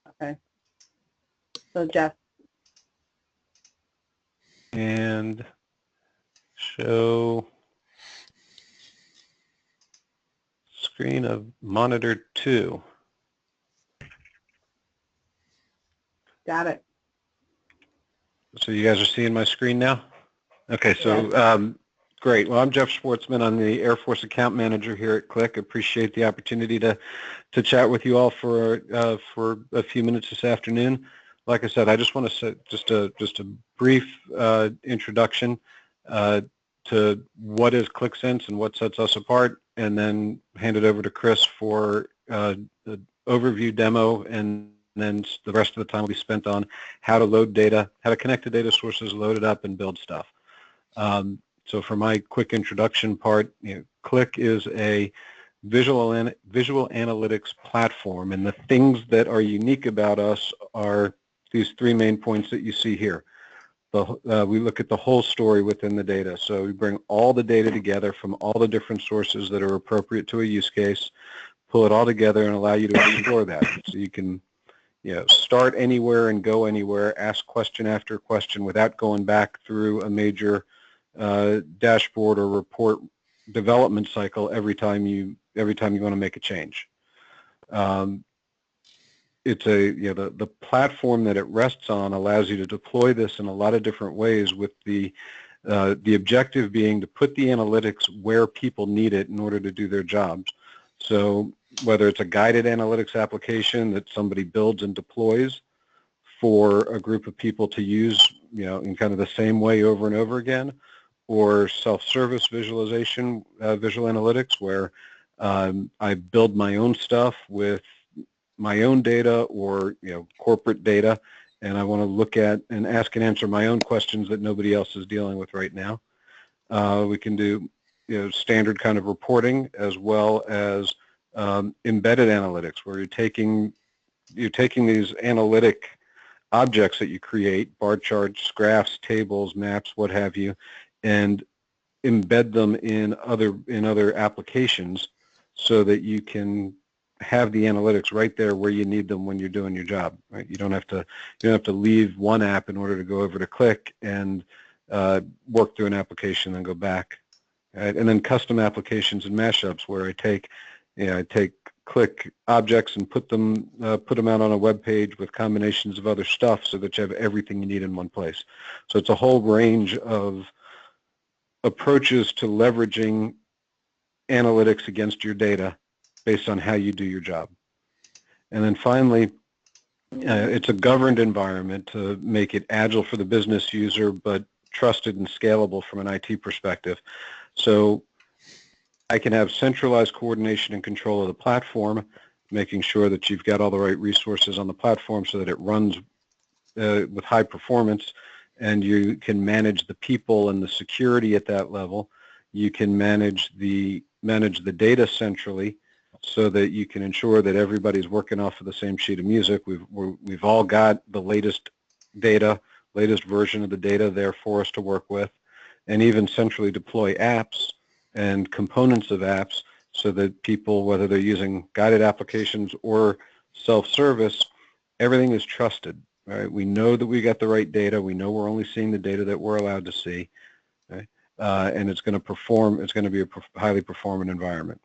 Okay. So Jeff. And show screen of monitor 2. Got it. So you guys are seeing my screen now? Okay, so great. Well, I'm Jeff Schwartzman. I'm the Air Force Account Manager here at Qlik. Appreciate the opportunity to chat with you all for a few minutes this afternoon. Like I said, I just want to say just a brief introduction to what is QlikSense and what sets us apart, and then hand it over to Chris for the overview demo, and then the rest of the time will be spent on how to load data, how to connect to data sources, load it up, and build stuff. So for my quick introduction part, Qlik is a visual analytics platform, and the things that are unique about us are these 3 main points that you see here. We look at the whole story within the data. So we bring all the data together from all the different sources that are appropriate to a use case, pull it all together, and allow you to explore that. So you can start anywhere and go anywhere, ask question after question without going back through a major dashboard or report development cycle every time you want to make a change. It's the platform that it rests on allows you to deploy this in a lot of different ways, with the objective being to put the analytics where people need it in order to do their jobs. So whether it's a guided analytics application that somebody builds and deploys for a group of people to use, in kind of the same way over and over again, or self-service visualization, visual analytics, where I build my own stuff with my own data or corporate data, and I want to look at and ask and answer my own questions that nobody else is dealing with right now. We can do standard kind of reporting, as well as embedded analytics, where you're taking these analytic objects that you create, bar charts, graphs, tables, maps, what have you, and embed them in other applications, so that you can have the analytics right there where you need them when you're doing your job. Right? You don't have to leave one app in order to go over to Qlik and work through an application and go back. Right? And then custom applications and mashups, where I take Qlik objects and put them out on a web page with combinations of other stuff, so that you have everything you need in one place. So it's a whole range of approaches to leveraging analytics against your data based on how you do your job. And then finally, it's a governed environment to make it agile for the business user, but trusted and scalable from an IT perspective. So I can have centralized coordination and control of the platform, making sure that you've got all the right resources on the platform so that it runs with high performance, and you can manage the people and the security at that level. You can manage the data centrally, so that you can ensure that everybody's working off of the same sheet of music. We've all got the latest data, latest version of the data there for us to work with, and even centrally deploy apps and components of apps, so that people, whether they're using guided applications or self-service, everything is trusted. Right? We know that we got the right data. We know we're only seeing the data that we're allowed to see, right? And it's going to perform. It's going to be a highly performant environment.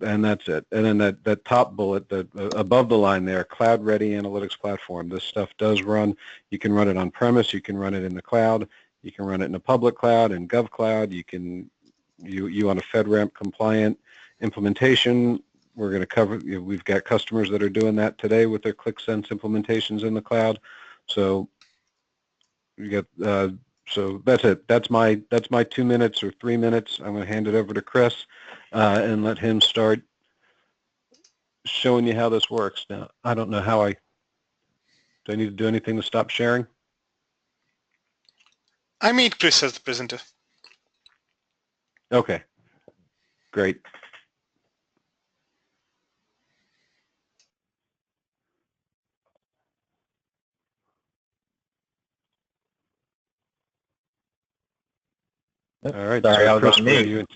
And that's it. And then that top bullet, above the line there, cloud-ready analytics platform. This stuff does run. You can run it on premise. You can run it in the cloud. You can run it in a public cloud and GovCloud. You on a FedRAMP compliant implementation. We're going to cover. We've got customers that are doing that today with their QlikSense implementations in the cloud. So we got. So that's it. That's my 2 minutes or 3 minutes. I'm going to hand it over to Chris and let him start showing you how this works. Now, I don't know how do I need to do anything to stop sharing? I made Chris as the presenter. Okay, great. All right. Sorry, so I was Chris, on mute.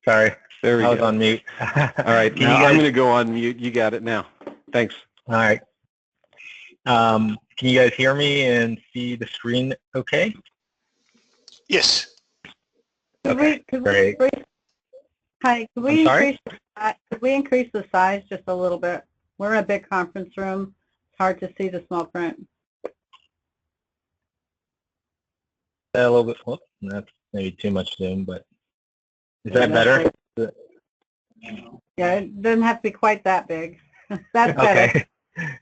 Sorry, there we I was go. on mute. All right, now I'm going to go on mute. You got it now. Thanks. All right. Can you guys hear me and see the screen okay? Yes. Okay, great. Hi, I'm sorry? could we increase the size just a little bit? We're in a big conference room. It's hard to see the small print. A little bit, whoops, that's maybe too much zoom, but is Yeah, that better? Yeah, it doesn't have to be quite that big. That's better. Okay.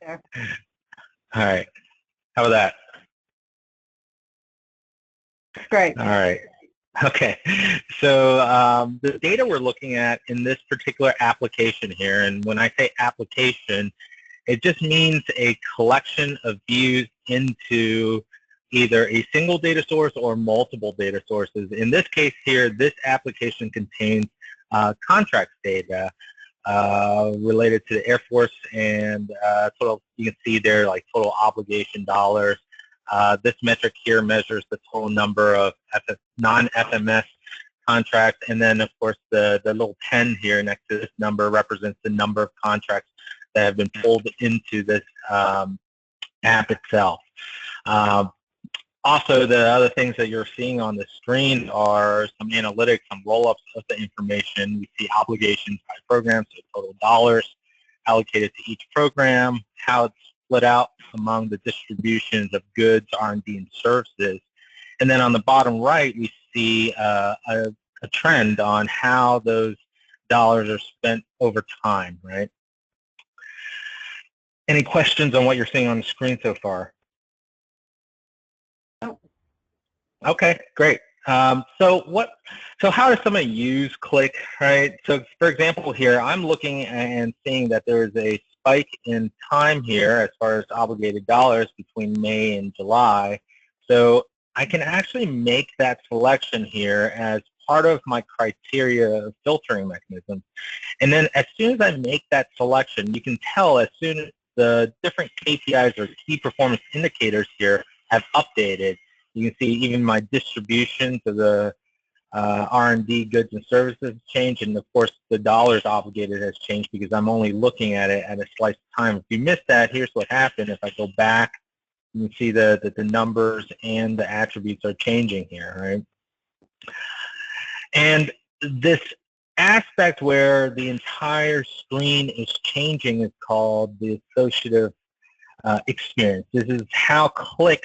There. All right. How about that? Great. All right. Okay. So the data we're looking at in this particular application here, and when I say application, it just means a collection of views into either a single data source or multiple data sources. In this case here, this application contains contracts data related to the Air Force, and total, you can see there like total obligation dollars. This metric here measures the total number of non-FMS contracts, and then of course the little pen here next to this number represents the number of contracts that have been pulled into this app itself. Also, the other things that you're seeing on the screen are some analytics, some roll-ups of the information. We see obligations by program, so total dollars allocated to each program, how it's split out among the distributions of goods, R&D, and services. And then on the bottom right, we see a trend on how those dollars are spent over time, right? Any questions on what you're seeing on the screen so far? Okay, great. So how does someone use Qlik, right? So for example here, I'm looking and seeing that there is a spike in time here as far as obligated dollars between May and July. So I can actually make that selection here as part of my criteria filtering mechanism. And then as soon as I make that selection, you can tell as soon as the different KPIs or key performance indicators here have updated. You can see even my distribution to the R&D goods and services changed, and of course the dollars obligated has changed because I'm only looking at it at a slice of time. If you missed that, here's what happened. If I go back, you can see that the numbers and the attributes are changing here, right? And this aspect where the entire screen is changing is called the associative experience. This is how Qlik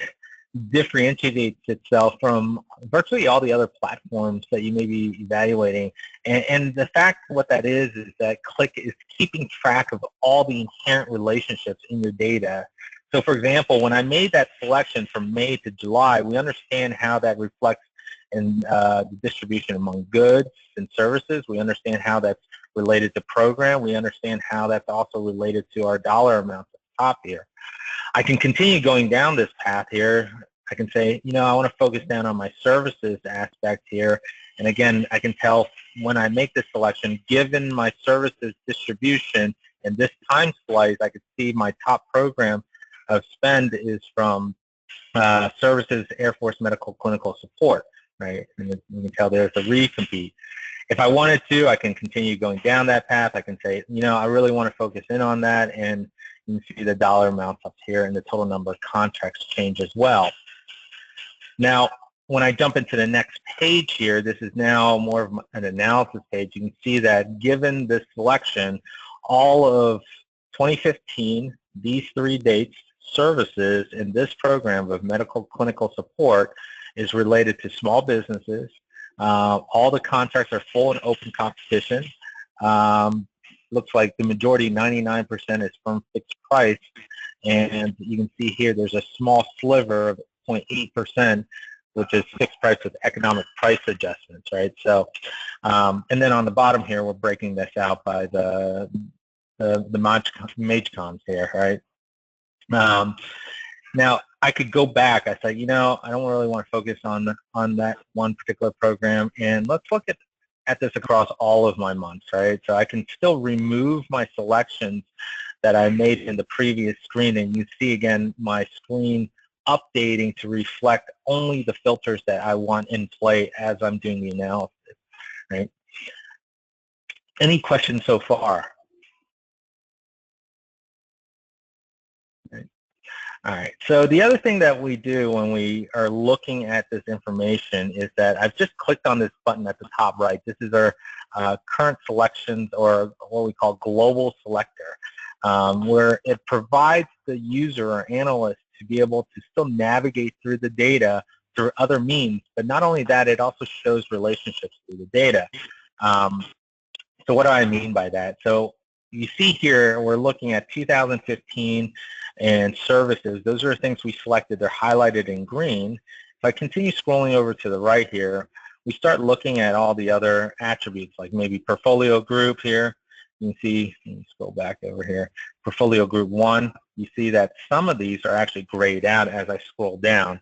differentiates itself from virtually all the other platforms that you may be evaluating. And the fact what that is that Qlik is keeping track of all the inherent relationships in your data. So for example, when I made that selection from May to July, we understand how that reflects in the distribution among goods and services. We understand how that's related to program. We understand how that's also related to our dollar amounts at the top here. I can continue going down this path here. I can say, you know, I want to focus down on my services aspect here. And again, I can tell when I make this selection, given my services distribution and this time slice, I can see my top program of spend is from services, Air Force Medical Clinical Support, right? And you can tell there's a recompete. If I wanted to, I can continue going down that path. I can say, you know, I really want to focus in on that, and you can see the dollar amounts up here and the total number of contracts change as well. Now, when I jump into the next page here, this is now more of an analysis page. You can see that given this selection, all of 2015, these 3 dates, services in this program of medical clinical support is related to small businesses. All the contracts are full and open competition. Looks like the majority, 99%, is firm fixed price. And you can see here there's a small sliver of 0.8%, which is fixed price with economic price adjustments, right? So, and then on the bottom here, we're breaking this out by the MAGECOMs here, right? Now, I could go back. I said, you know, I don't really want to focus on that one particular program, and let's look at this across all of my months, right? So I can still remove my selections that I made in the previous screen, and you see again my screen updating to reflect only the filters that I want in play as I'm doing the analysis, right? Any questions so far? All right, so the other thing that we do when we are looking at this information is that I've just clicked on this button at the top right. This is our current selections, or what we call global selector, where it provides the user or analyst to be able to still navigate through the data through other means, but not only that, it also shows relationships through the data. So what do I mean by that? So you see here, we're looking at 2015 and services. Those are things we selected. They're highlighted in green. If I continue scrolling over to the right here, we start looking at all the other attributes, like maybe portfolio group here. You can see, let me scroll back over here, portfolio group 1. You see that some of these are actually grayed out as I scroll down.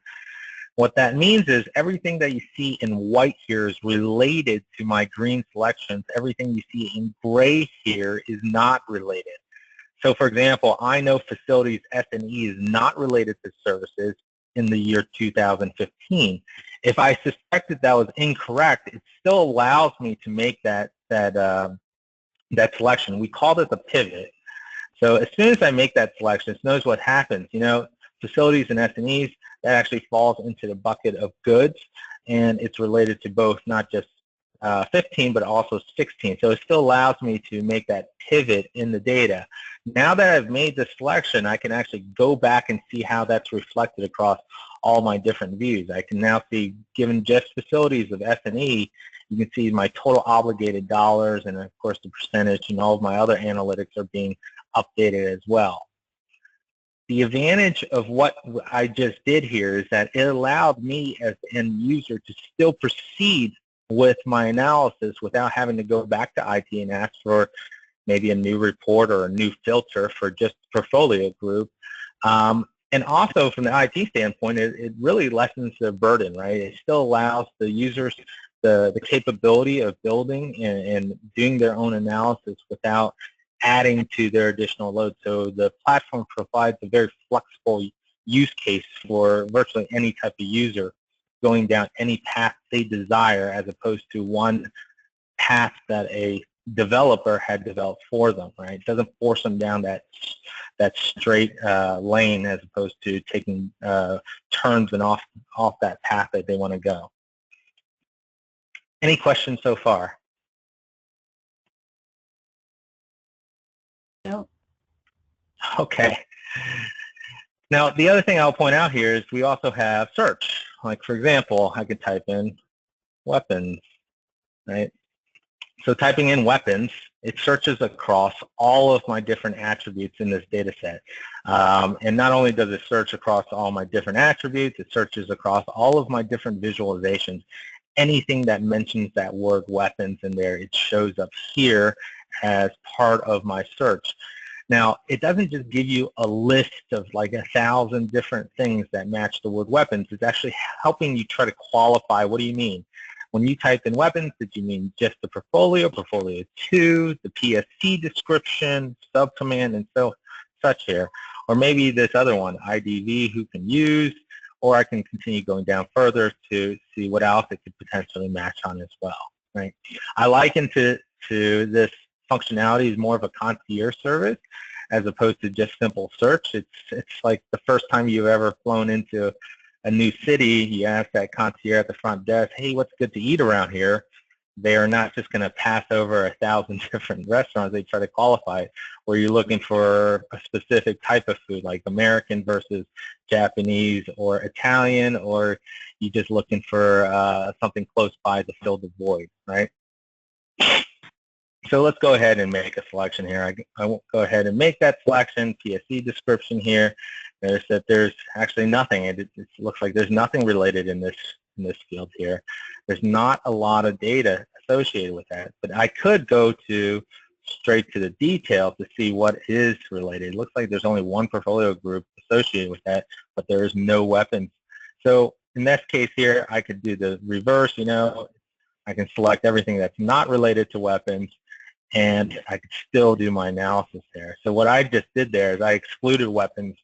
What that means is everything that you see in white here is related to my green selections. Everything you see in gray here is not related. So for example, I know facilities S&E is not related to services in the year 2015. If I suspected that was incorrect, it still allows me to make that selection. We called it the pivot. So as soon as I make that selection, notice what happens. You know, facilities and S&Es, that actually falls into the bucket of goods, and it's related to both not just 15 but also 16. So it still allows me to make that pivot in the data. Now that I've made the selection, I can actually go back and see how that's reflected across all my different views. I can now see, given just facilities of S&E, you can see my total obligated dollars, and of course the percentage, and all of my other analytics are being updated as well. The advantage of what I just did here is that it allowed me as the end user to still proceed with my analysis without having to go back to IT and ask for maybe a new report or a new filter for just portfolio group. And also from the IT standpoint, it really lessens the burden, right? It still allows the users the capability of building and doing their own analysis without adding to their additional load. So the platform provides a very flexible use case for virtually any type of user going down any path they desire, as opposed to one path that a developer had developed for them, right? It doesn't force them down that straight lane, as opposed to taking turns and off that path that they want to go. Any questions so far? No. Okay. Now, the other thing I'll point out here is we also have search. Like, for example, I could type in weapons, right? So typing in weapons, it searches across all of my different attributes in this data set. And not only does it search across all my different attributes, it searches across all of my different visualizations. Anything that mentions that word weapons in there, it shows up here as part of my search. Now, it doesn't just give you a list of like 1,000 different things that match the word weapons. It's actually helping you try to qualify, what do you mean? When you type in weapons, did you mean just the portfolio 2, the PSC description, subcommand, and such here? Or maybe this other one, IDV, who can use, or I can continue going down further to see what else it could potentially match on as well, right? I liken to this functionality is more of a concierge service as opposed to just simple search. It's like the first time you've ever flown into a new city, you ask that concierge at the front desk, hey, what's good to eat around here? They are not just going to pass over 1,000 different restaurants. They try to qualify it, where you're looking for a specific type of food, like American versus Japanese or Italian, or you're just looking for something close by to fill the void, right? So let's go ahead and make a selection here. I will go ahead and make that selection, PSC description here. Notice that there's actually nothing. It looks like there's nothing related in this field here. There's not a lot of data associated with that, but I could go straight to the detail to see what is related. It looks like there's only one portfolio group associated with that, but there is no weapons. So in this case here, I could do the reverse, you know. I can select everything that's not related to weapons, and I could still do my analysis there. So what I just did there is I excluded weapons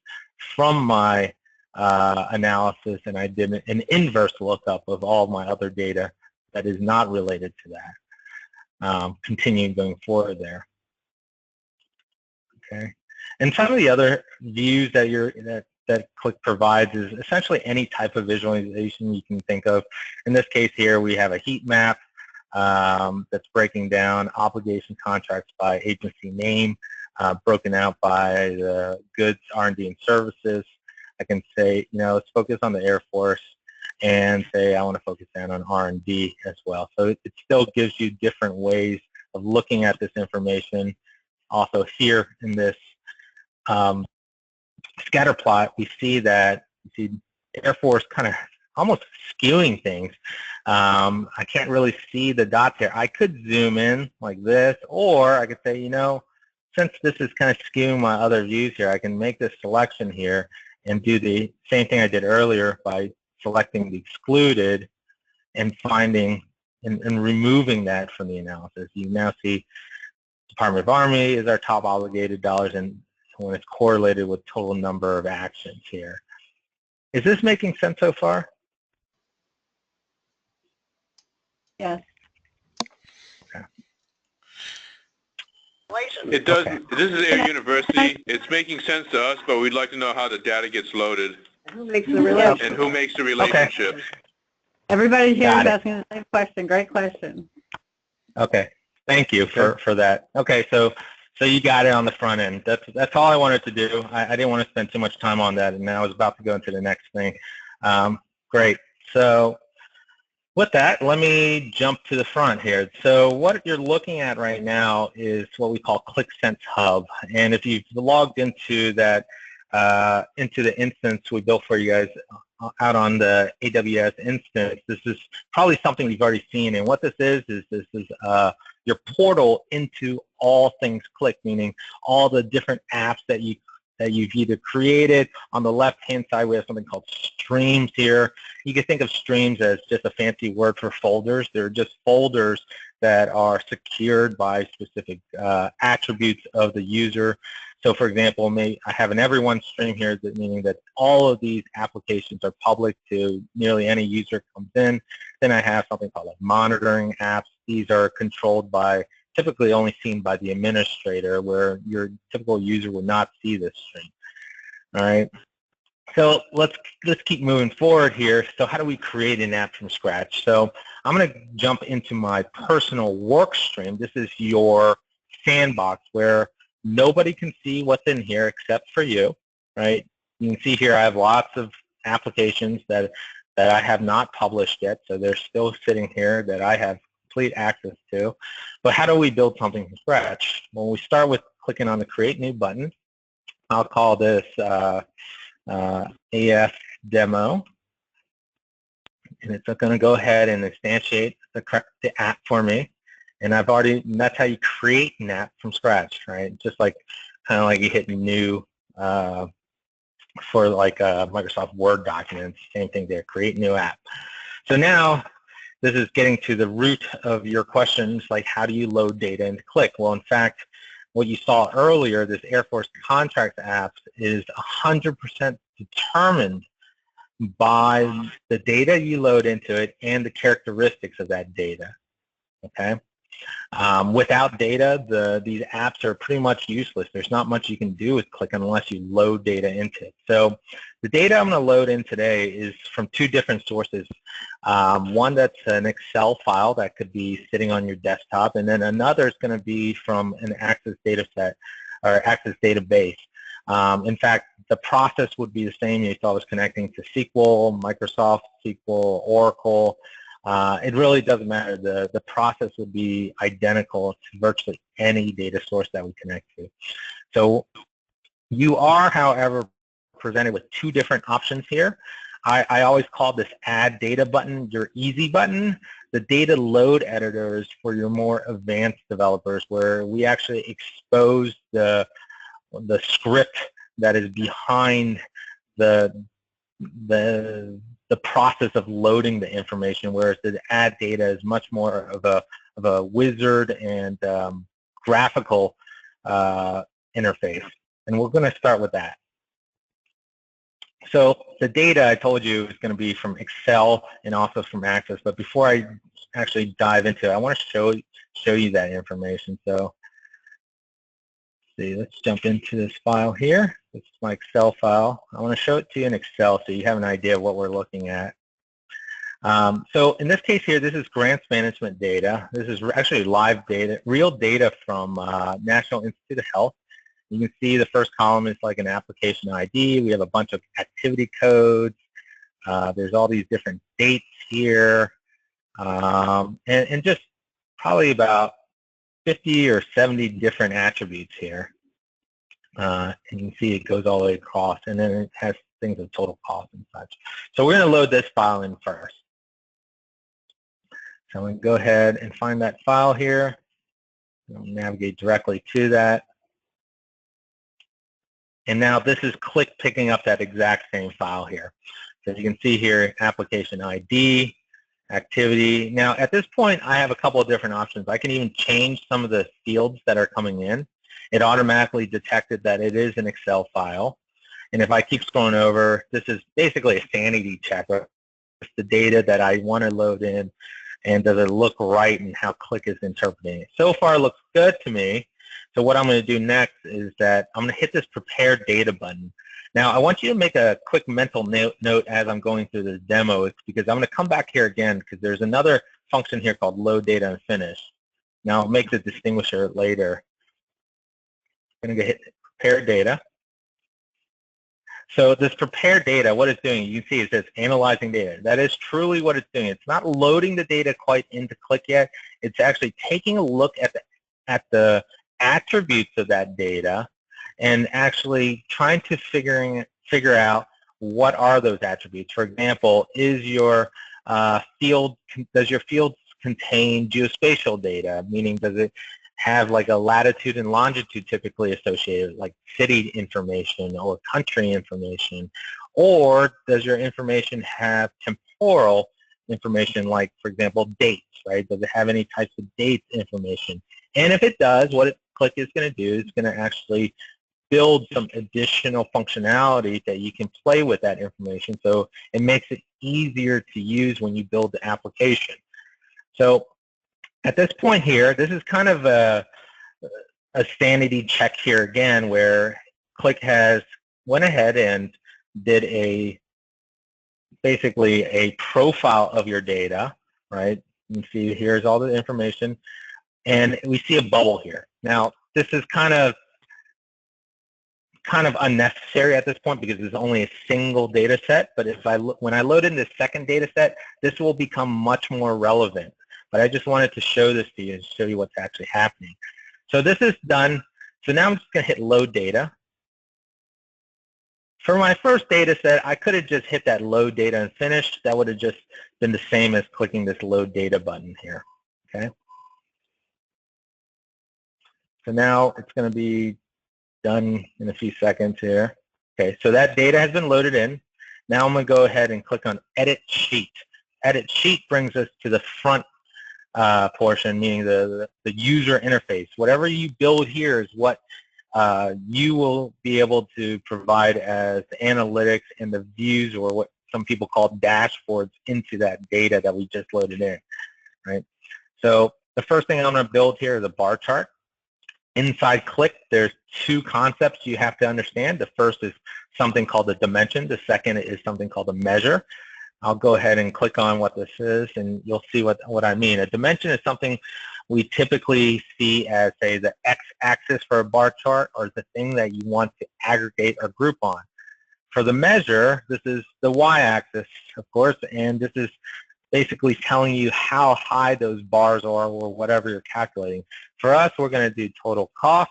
from my analysis, and I did an inverse lookup of all my other data that is not related to that. Continuing going forward there. Okay. And some of the other views that that Qlik provides is essentially any type of visualization you can think of. In this case here, we have a heat map that's breaking down obligation contracts by agency name, broken out by the goods, R&D, and services. I can say, let's focus on the Air Force, and say I want to focus down on R&D as well. So it still gives you different ways of looking at this information. Also here in this scatter plot, we see that Air Force kind of almost skewing things. I can't really see the dots here. I could zoom in like this, or I could say, since this is kind of skewing my other views here, I can make this selection here and do the same thing I did earlier by selecting the excluded and finding and removing that from the analysis. You now see Department of Army is our top obligated dollars, and when it's correlated with total number of actions here. Is this making sense so far? Yes. Okay. It does. Okay. This is Air University. It's making sense to us, but we'd like to know how the data gets loaded Who makes the relationship? and who makes the relationships. Everybody here Got is it. asking the same question. Great question. Okay. Thank you for that. Okay, so you got it on the front end. That's all I wanted to do. I didn't want to spend too much time on that, and I was about to go into the next thing. Great. So with that, let me jump to the front here. So what you're looking at right now is what we call Qlik Sense Hub, and if you've logged into that into the instance we built for you guys out on the AWS instance, this is probably something you've already seen. And what this is your portal into all things Qlik, meaning all the different apps that you've either created. On the left-hand side, we have something called streams here. You can think of streams as just a fancy word for folders. They're just folders that are secured by specific attributes of the user. So for example, I have an everyone stream here, meaning that all of these applications are public to nearly any user comes in. Then I have something called like monitoring apps. These are controlled by, typically only seen by the administrator, where your typical user would not see this stream. All right. So let's keep moving forward here. So how do we create an app from scratch? So I'm going to jump into my personal work stream. This is your sandbox where nobody can see what's in here except for you, right? You can see here I have lots of applications that I have not published yet, so they're still sitting here that I have complete access to. But how do we build something from scratch? Well, we start with clicking on the Create New button. I'll call this AF Demo, and it's going to go ahead and instantiate the app for me. And that's how you create an app from scratch, right? Just like, kind of like you hit new for like Microsoft Word documents, same thing there, create new app. So now this is getting to the root of your questions, like how do you load data into Qlik? Well, in fact, what you saw earlier, this Air Force contract app is 100% determined by the data you load into it and the characteristics of that data, okay? Without data, these apps are pretty much useless. There's not much you can do with Qlik unless you load data into it. So the data I'm going to load in today is from two different sources. One that's an Excel file that could be sitting on your desktop, and then another is going to be from an Access data set or Access database. In fact, the process would be the same if I was connecting to SQL, Microsoft SQL, Oracle. It really doesn't matter. The process would be identical to virtually any data source that we connect to. So you are, however, presented with two different options here. I always call this Add Data button your easy button. The Data Load Editor is for your more advanced developers, where we actually expose the script that is behind the process of loading the information, whereas the Add Data is much more of a wizard and graphical interface. And we're going to start with that. So the data I told you is going to be from Excel and also from Access. But before I actually dive into it, I want to show you that information. So see, let's jump into this file here. This is my Excel file. I want to show it to you in Excel so you have an idea of what we're looking at. So in this case here, this is grants management data. This is actually live data, real data from National Institute of Health. You can see the first column is like an application ID. We have a bunch of activity codes. There's all these different dates here, and just probably about 50 or 70 different attributes here. And you can see it goes all the way across, and then it has things of total cost and such. So we're going to load this file in first. So I'm going to go ahead and find that file here. I'll navigate directly to that. And now this is Qlik picking up that exact same file here. So as you can see here, application ID, activity. Now at this point, I have a couple of different options. I can even change some of the fields that are coming in. It automatically detected that it is an Excel file. And if I keep scrolling over, this is basically a sanity check. It's the data that I want to load in, and does it look right and how Qlik is interpreting it. So far, it looks good to me. So what I'm going to do next is that I'm going to hit this Prepare Data button. Now, I want you to make a quick mental note as I'm going through this demo, because I'm going to come back here again because there's another function here called Load Data and Finish. Now, I'll make the distinguisher later. I'm going to hit Prepare Data. So this Prepare Data, what it's doing, you can see it says Analyzing Data. That is truly what it's doing. It's not loading the data quite into Qlik yet. It's actually taking a look at the attributes of that data and actually trying to figure out what are those attributes. For example, does your field contain geospatial data? Meaning, does it have like a latitude and longitude typically associated, like city information or country information? Or does your information have temporal information, like, for example, dates, right? Does it have any types of dates information? And if it does, what Qlik is going to do is going to actually build some additional functionality that you can play with that information, so it makes it easier to use when you build the application. So at this point here, this is kind of a sanity check here again, where Qlik has went ahead and did basically a profile of your data, right? You can see here's all the information, and we see a bubble here. Now, this is kind of unnecessary at this point because it's only a single data set, but when I load in this second data set, this will become much more relevant. But I just wanted to show this to you and show you what's actually happening. So this is done. So now I'm just going to hit Load Data. For my first data set, I could have just hit that Load Data and Finish. That would have just been the same as clicking this Load Data button here. Okay. So now it's going to be done in a few seconds here. Okay, so that data has been loaded in. Now I'm going to go ahead and click on Edit Sheet. Edit Sheet brings us to the front portion, meaning the user interface. Whatever you build here is what you will be able to provide as analytics and the views, or what some people call dashboards, into that data that we just loaded in, right? So the first thing I'm going to build here is a bar chart. Inside Qlik, there's two concepts you have to understand. The first is something called a dimension. The second is something called a measure. I'll go ahead and click on what this is, and you'll see what I mean. A dimension is something we typically see as, say, the x-axis for a bar chart, or the thing that you want to aggregate or group on. For the measure, this is the y-axis, of course, and this is basically telling you how high those bars are, or whatever you're calculating. For us, we're going to do total cost.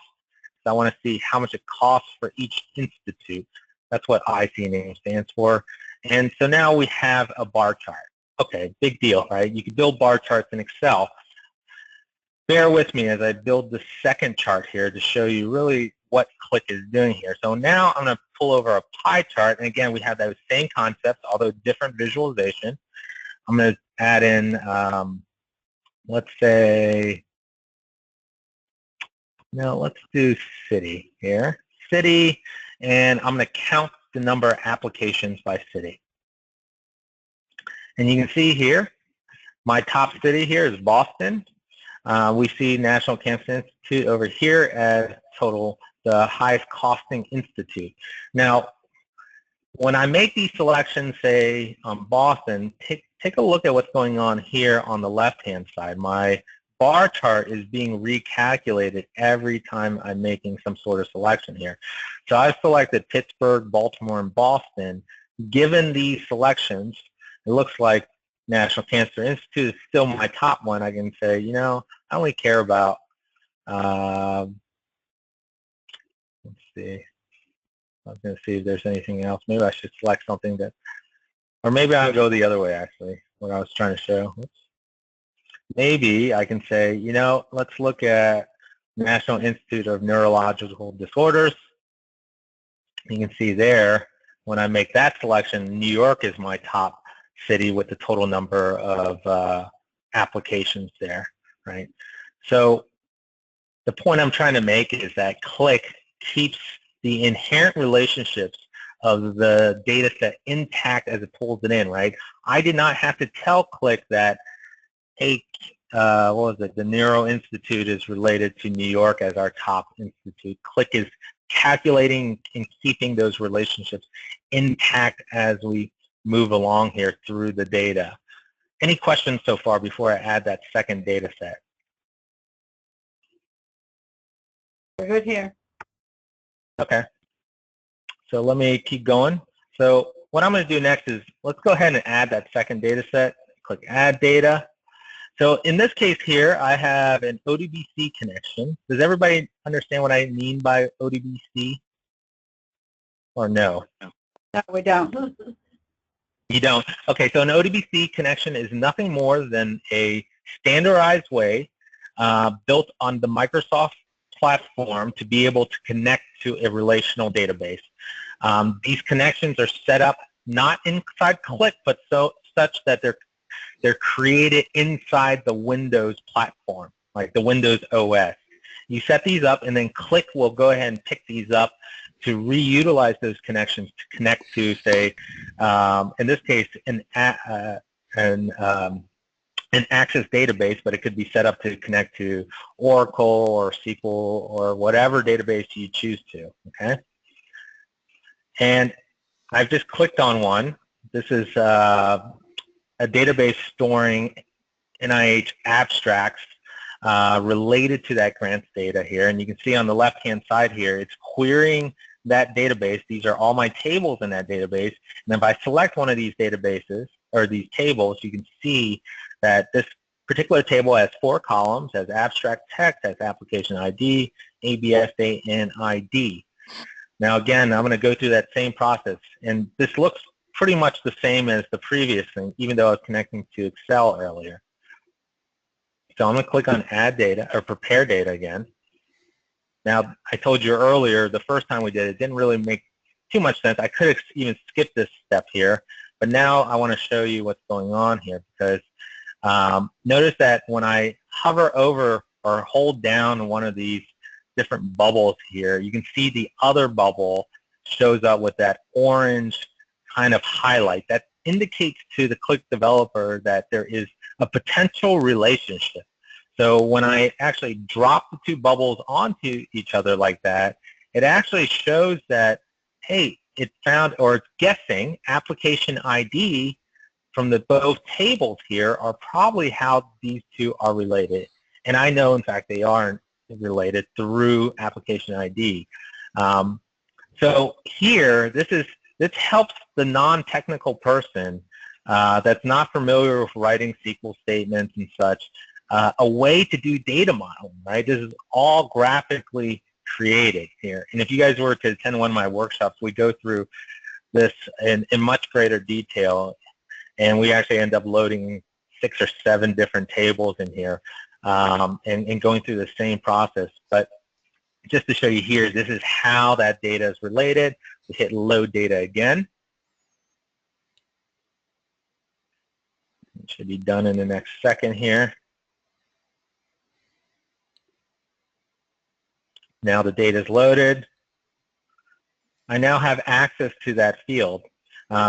So I want to see how much it costs for each institute. That's what IC stands for. And so now we have a bar chart. Okay, big deal, right? You can build bar charts in Excel. Bear with me as I build the second chart here to show you really what Qlik is doing here. So now I'm going to pull over a pie chart, and again, we have those same concepts, although different visualization. I'm going to add in, let's say, now let's do city here. City, and I'm going to count the number of applications by city. And you can see here, my top city here is Boston. We see National Cancer Institute over here as total the highest costing institute. Now, when I make these selections, say, on Boston, take a look at what's going on here on the left-hand side. My bar chart is being recalculated every time I'm making some sort of selection here. So I've selected Pittsburgh, Baltimore, and Boston. Given these selections, it looks like National Cancer Institute is still my top one. I can say, you know, I only care about, let's see. I was going to see if there's anything else. Maybe I should select something that, or maybe I'll go the other way, actually, what I was trying to show. Oops. Maybe I can say, you know, let's look at National Institute of Neurological Disorders. You can see there, when I make that selection, New York is my top city with the total number of applications there, right? So the point I'm trying to make is that Qlik keeps the inherent relationships of the data set intact as it pulls it in, right? I did not have to tell Qlik that, hey, what was it? The Neuro Institute is related to New York as our top institute. Qlik is calculating and keeping those relationships intact as we move along here through the data. Any questions so far before I add that second data set? We're good here. Okay. So let me keep going. So what I'm going to do next is let's go ahead and add that second data set. Click Add Data. So in this case here, I have an ODBC connection. Does everybody understand what I mean by ODBC? Or no? No, we don't. You don't? Okay, so an ODBC connection is nothing more than a standardized way built on the Microsoft platform to be able to connect to a relational database. These connections are set up not inside Qlik, but such that they're created inside the Windows platform, like the Windows OS. You set these up, and then Qlik will go ahead and pick these up to reutilize those connections to connect to, say, in this case, an Access database, but it could be set up to connect to Oracle or SQL or whatever database you choose to, okay? And I've just clicked on one. This is a database storing NIH abstracts related to that grants data here. And you can see on the left-hand side here, it's querying that database. These are all my tables in that database. And if I select one of these databases, or these tables, you can see that this particular table has 4 columns, has abstract text, has application ID, ABS date, and ID. Now again, I'm going to go through that same process, and this looks pretty much the same as the previous thing, even though I was connecting to Excel earlier. So I'm going to click on Add Data, or Prepare Data again. Now, I told you earlier, the first time we did it, didn't really make too much sense. I could have even skipped this step here, but now I want to show you what's going on here, because notice that when I hover over or hold down one of these different bubbles here, you can see the other bubble shows up with that orange kind of highlight. That indicates to the Qlik developer that there is a potential relationship. So when I actually drop the 2 bubbles onto each other like that, it actually shows that, hey, it found, or it's guessing, application ID from the both tables here are probably how these 2 are related. And I know, in fact, they aren't related through application ID. So here, this helps the non-technical person that's not familiar with writing SQL statements and such, a way to do data modeling, right? This is all graphically created here. And if you guys were to attend one of my workshops, we go through this in much greater detail, and we actually end up loading 6 or 7 different tables in here and going through the same process. But just to show you here, this is how that data is related. We hit Load Data again. It should be done in the next second here. Now the data is loaded. I now have access to that field.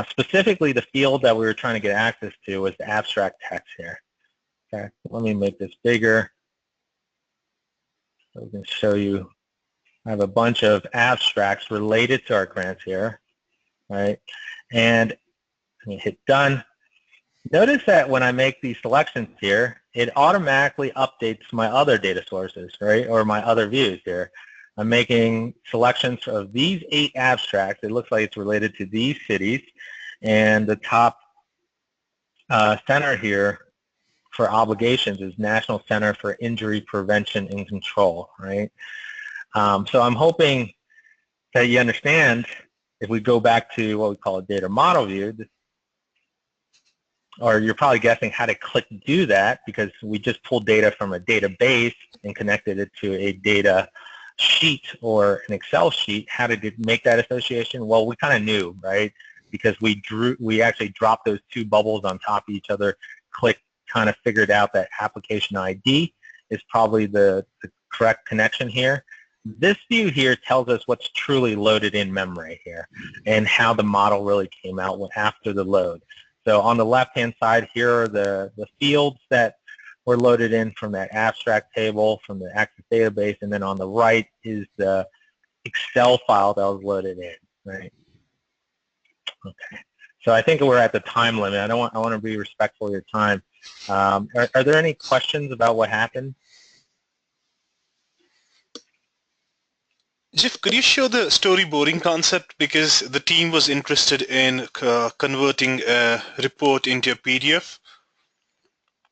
Specifically, the field that we were trying to get access to was the abstract text here. Okay, let me make this bigger so we can show you I have a bunch of abstracts related to our grants here, right? And let me hit done. Notice that when I make these selections here, it automatically updates my other data sources, right, or my other views here. I'm making selections of these 8 abstracts. It looks like it's related to these cities, and the top center here for obligations is National Center for Injury Prevention and Control, right? So I'm hoping that you understand, if we go back to what we call a data model view, or you're probably guessing how to Qlik do that, because we just pulled data from a database and connected it to a data sheet or an Excel sheet. How did it make that association? Well, we kind of knew, right? Because we actually dropped those 2 bubbles on top of each other. Qlik kind of figured out that application ID is probably the correct connection here. This view here tells us what's truly loaded in memory here and how the model really came out after the load. So on the left-hand side, here are the fields that were loaded in from that abstract table, from the Access database, and then on the right is the Excel file that was loaded in, right? Okay. So I think we're at the time limit. I want to be respectful of your time. Are there any questions about what happened? Jeff, could you show the storyboarding concept, because the team was interested in converting a report into a PDF?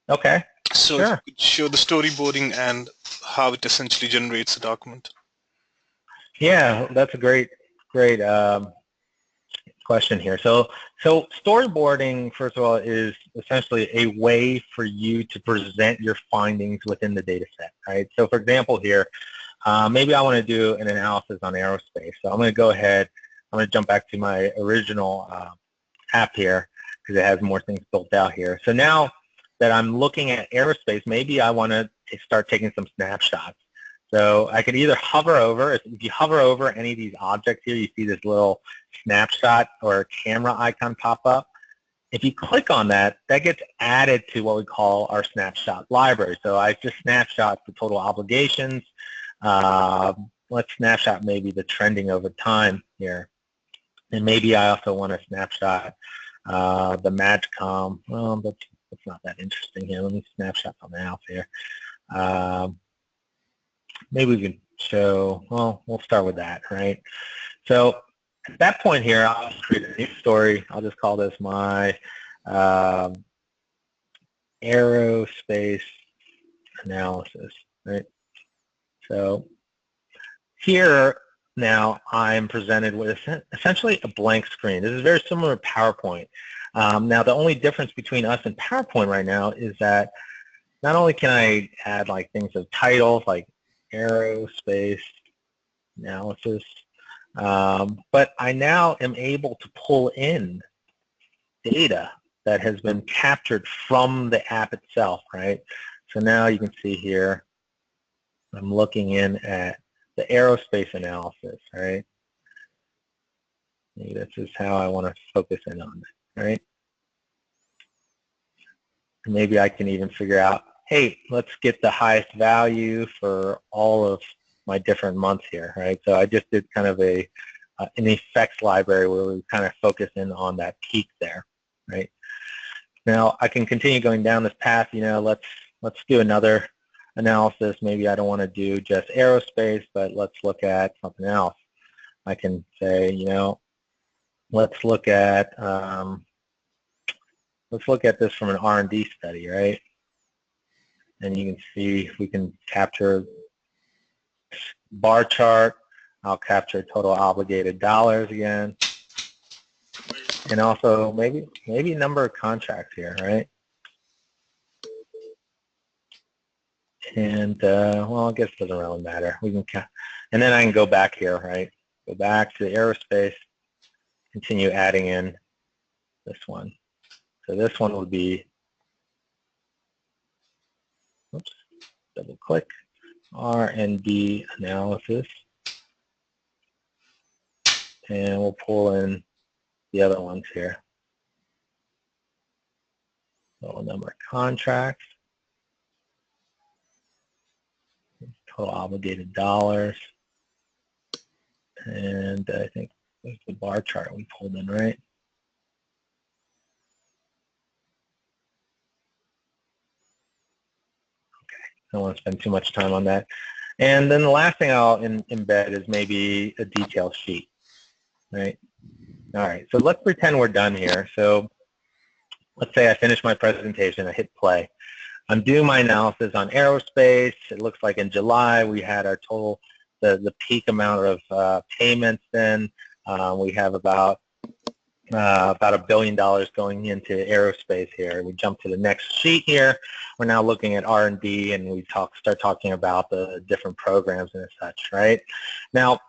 Okay. So Sure. if you could show the storyboarding and how it essentially generates a document. Yeah, that's a great question here. So storyboarding, first of all, is essentially a way for you to present your findings within the data set, right? So for example here, maybe I want to do an analysis on aerospace. So I'm going to go ahead, I'm going to jump back to my original app here, because it has more things built out here. So now that I'm looking at aerospace, maybe I want to start taking some snapshots. So I could either hover over, if you hover over any of these objects here, you see this little snapshot or camera icon pop up. If you click on that, that gets added to what we call our snapshot library. So I just snapshot the total obligations. Let's snapshot maybe the trending over time here. And maybe I also want to snapshot the MAGCOM. Well, that's not that interesting here. Let me snapshot something else here. Maybe we can show, well, we'll start with that, right? So at that point here, I'll create a new story. I'll just call this my aerospace analysis, right? So here now I'm presented with essentially a blank screen. This is very similar to PowerPoint. Now the only difference between us and PowerPoint right now is that not only can I add like things of titles like aerospace analysis, but I now am able to pull in data that has been captured from the app itself, right? So now you can see here, I'm looking in at the aerospace analysis, right? Maybe this is how I want to focus in on it, right? Maybe I can even figure out, hey, let's get the highest value for all of my different months here, right? So I just did kind of an effects library where we kind of focus in on that peak there, right? Now I can continue going down this path. You know, let's do another analysis. Maybe I don't want to do just aerospace, but let's look at something else. I can say, you know, let's look at this from an R&D study, right? And you can see if we can capture bar chart. I'll capture total obligated dollars again, and also maybe number of contracts here, right? And well, I guess it doesn't really matter. We can, and then I can go back here, right? Go back to the aerospace, continue adding in this one. So this one would be, oops, double click, R&D analysis, and we'll pull in the other ones here. Total number of contracts, total obligated dollars, and I think there's the bar chart we pulled in, right? I don't want to spend too much time on that. And then the last thing I'll embed is maybe a detail sheet, right? All right, so let's pretend we're done here. So let's say I finish my presentation, I hit play. I'm doing my analysis on aerospace. It looks like in July we had our total, the peak amount of payments then. We have about $1 billion going into aerospace here. We jump to the next sheet here. We're now looking at R&D, and we start talking about the different programs and such, right? Now,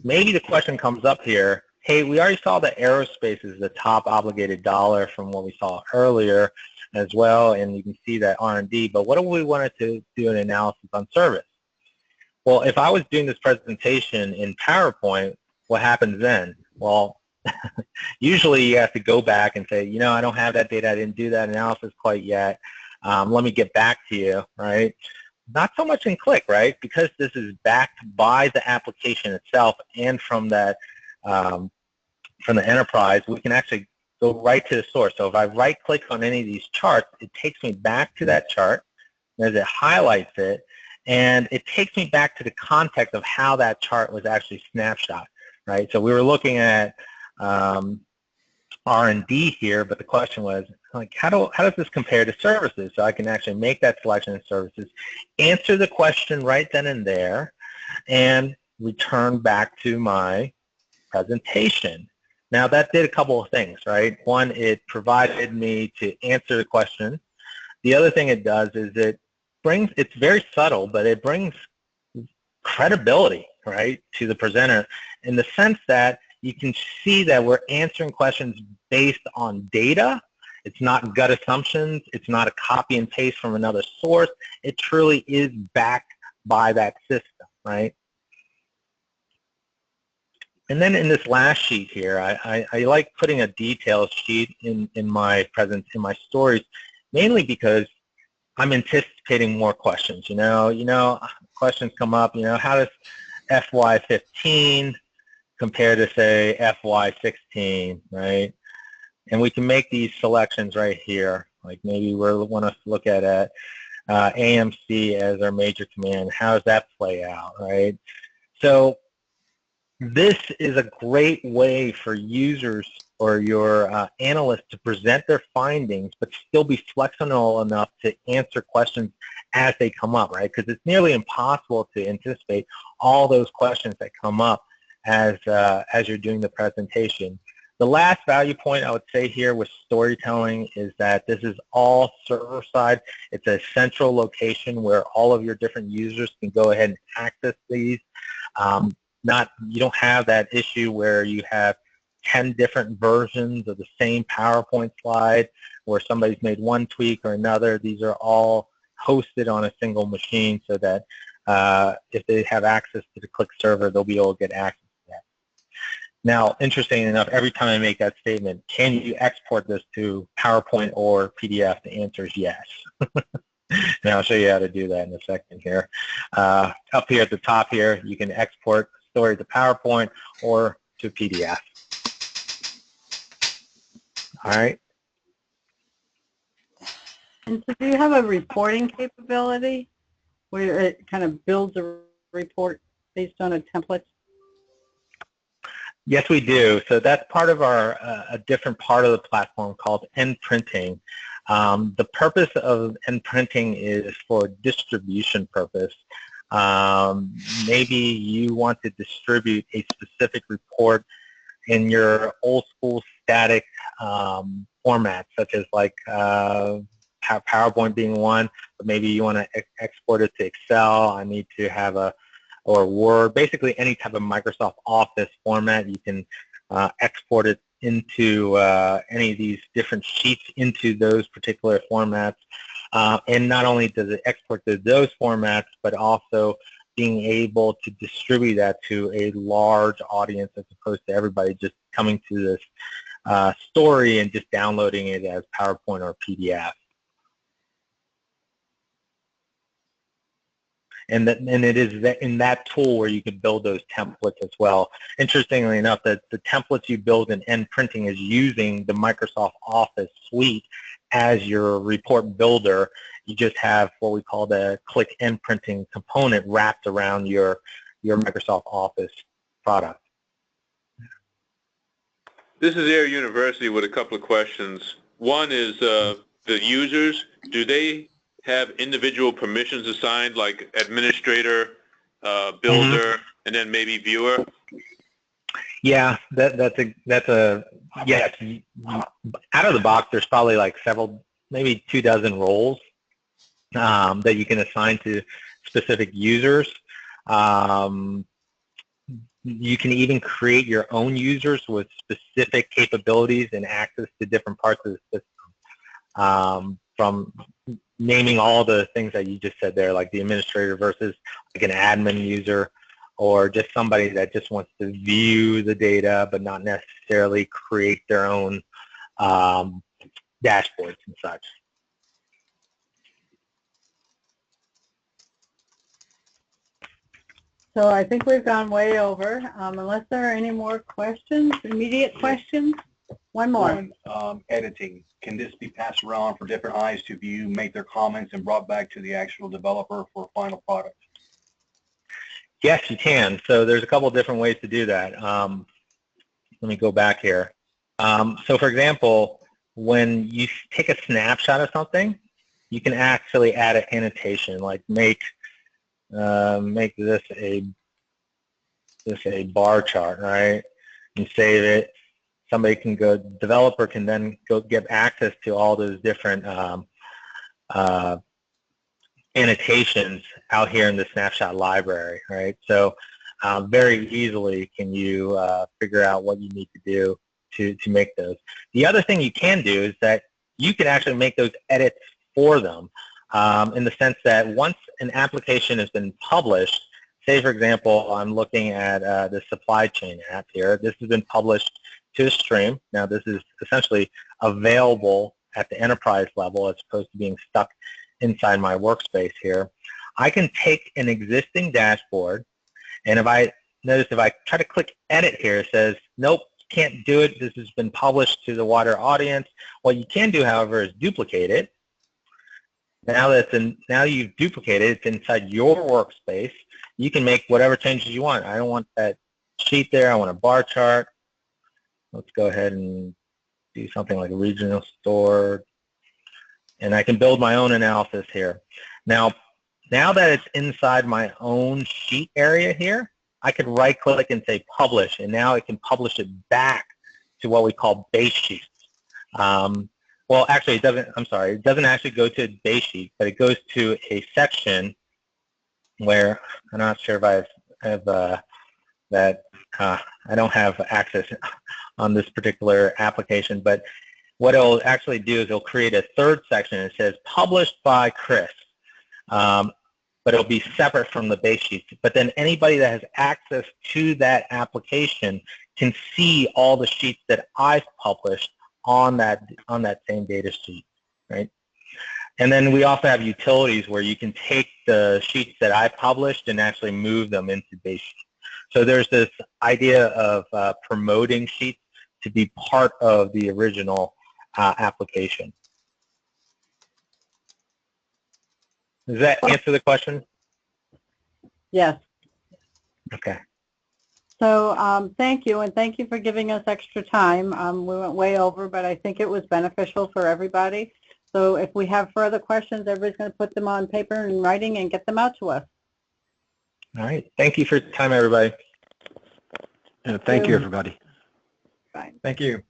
maybe the question comes up here, hey, we already saw that aerospace is the top obligated dollar from what we saw earlier as well, and you can see that R&D, but what if we wanted to do an analysis on service? Well, if I was doing this presentation in PowerPoint, what happens then? Well, usually you have to go back and say, you know, I don't have that data, I didn't do that analysis quite yet, let me get back to you, right? Not so much in Qlik, right? Because this is backed by the application itself and from that, from the enterprise, we can actually go right to the source. So if I right-click on any of these charts, it takes me back to that chart, as it highlights it, and it takes me back to the context of how that chart was actually snapshot, right? So we were looking at R&D here, but the question was, like, how does this compare to services? So I can actually make that selection of services, answer the question right then and there, and return back to my presentation. Now that did a couple of things, right? One, it provided me to answer the question. The other thing it does is it's very subtle, but it brings credibility, right, to the presenter in the sense that you can see that we're answering questions based on data. It's not gut assumptions. It's not a copy and paste from another source. It truly is backed by that system, right? And then in this last sheet here, I like putting a details sheet in my stories, mainly because I'm anticipating more questions. You know, questions come up. You know, how does FY15 compare to say FY16, right? And we can make these selections right here. Like maybe we want to look at AMC as our major command. How does that play out, right? So this is a great way for users or your analysts to present their findings, but still be flexible enough to answer questions as they come up, right? Because it's nearly impossible to anticipate all those questions that come up as you're doing the presentation. The last value point I would say here with storytelling is that this is all server side. It's a central location where all of your different users can go ahead and access these. You don't have that issue where you have 10 different versions of the same PowerPoint slide where somebody's made one tweak or another. These are all hosted on a single machine so that if they have access to the Qlik server, they'll be able to get access to that. Now, interesting enough, every time I make that statement, can you export this to PowerPoint or PDF? The answer is yes. And I'll show you how to do that in a second here. Up here at the top here, you can export story to PowerPoint or to PDF. All right. And so do you have a reporting capability where it kind of builds a report based on a template? Yes, we do. So that's part of our a different part of the platform called end printing. The purpose of end printing is for distribution purpose. Maybe you want to distribute a specific report in your old school static format, such as like PowerPoint being one, but maybe you want to export it to Excel. I need to have or Word, basically any type of Microsoft Office format. You can export it into any of these different sheets into those particular formats. And not only does it export to those formats, but also being able to distribute that to a large audience as opposed to everybody just coming to this story and just downloading it as PowerPoint or PDF. And it is in that tool where you can build those templates as well. Interestingly enough, that the templates you build in End Printing is using the Microsoft Office suite as your report builder. You just have what we call the Qlik End Printing component wrapped around your Microsoft Office product. This is Air University with a couple of questions. One is the users, do they have individual permissions assigned, like administrator, builder, and then maybe viewer? Yeah, that's a yes. Out of the box, there's probably like maybe 24 roles that you can assign to specific users. You can even create your own users with specific capabilities and access to different parts of the system. From naming all the things that you just said there, like the administrator versus like an admin user, or just somebody that just wants to view the data but not necessarily create their own dashboards and such. So I think we've gone way over. Unless there are any more questions, immediate questions? One more. Editing. Can this be passed around for different eyes to view, make their comments, and brought back to the actual developer for final product? Yes, you can. So there's a couple of different ways to do that. Let me go back here. So for example, when you take a snapshot of something, you can actually add an annotation, like make this a bar chart, right? And save it. Somebody can go, developer can then go get access to all those different annotations out here in the snapshot library, right? So very easily can you figure out what you need to do to make those. The other thing you can do is that you can actually make those edits for them in the sense that once an application has been published, say for example, I'm looking at the supply chain app here. This has been published to a stream. Now this is essentially available at the enterprise level as opposed to being stuck inside my workspace here. I can take an existing dashboard, and if I try to click edit here, it says, nope, can't do it. This has been published to the wider audience. What you can do, however, is duplicate it. Now you've duplicated it, it's inside your workspace. You can make whatever changes you want. I don't want that sheet there. I want a bar chart. Let's go ahead and do something like a regional store. And I can build my own analysis here. Now that it's inside my own sheet area here, I could right-click and say publish, and now it can publish it back to what we call base sheets. Well, actually, it doesn't. I'm sorry. It doesn't actually go to a base sheet, but it goes to a section where I'm not sure if I have that. I don't have access on this particular application, but what it'll actually do is it'll create a third section. It says published by Chris, but it'll be separate from the base sheet. But then anybody that has access to that application can see all the sheets that I've published on that same data sheet, right? And then we also have utilities where you can take the sheets that I published and actually move them into base sheets. So there's this idea of promoting sheets to be part of the original application. Does that answer the question? Yes. Okay. So thank you, and thank you for giving us extra time. We went way over, but I think it was beneficial for everybody. So if we have further questions, everybody's going to put them on paper and writing and get them out to us. All right. Thank you for your time, everybody. Thank you, everybody. Bye. Thank you.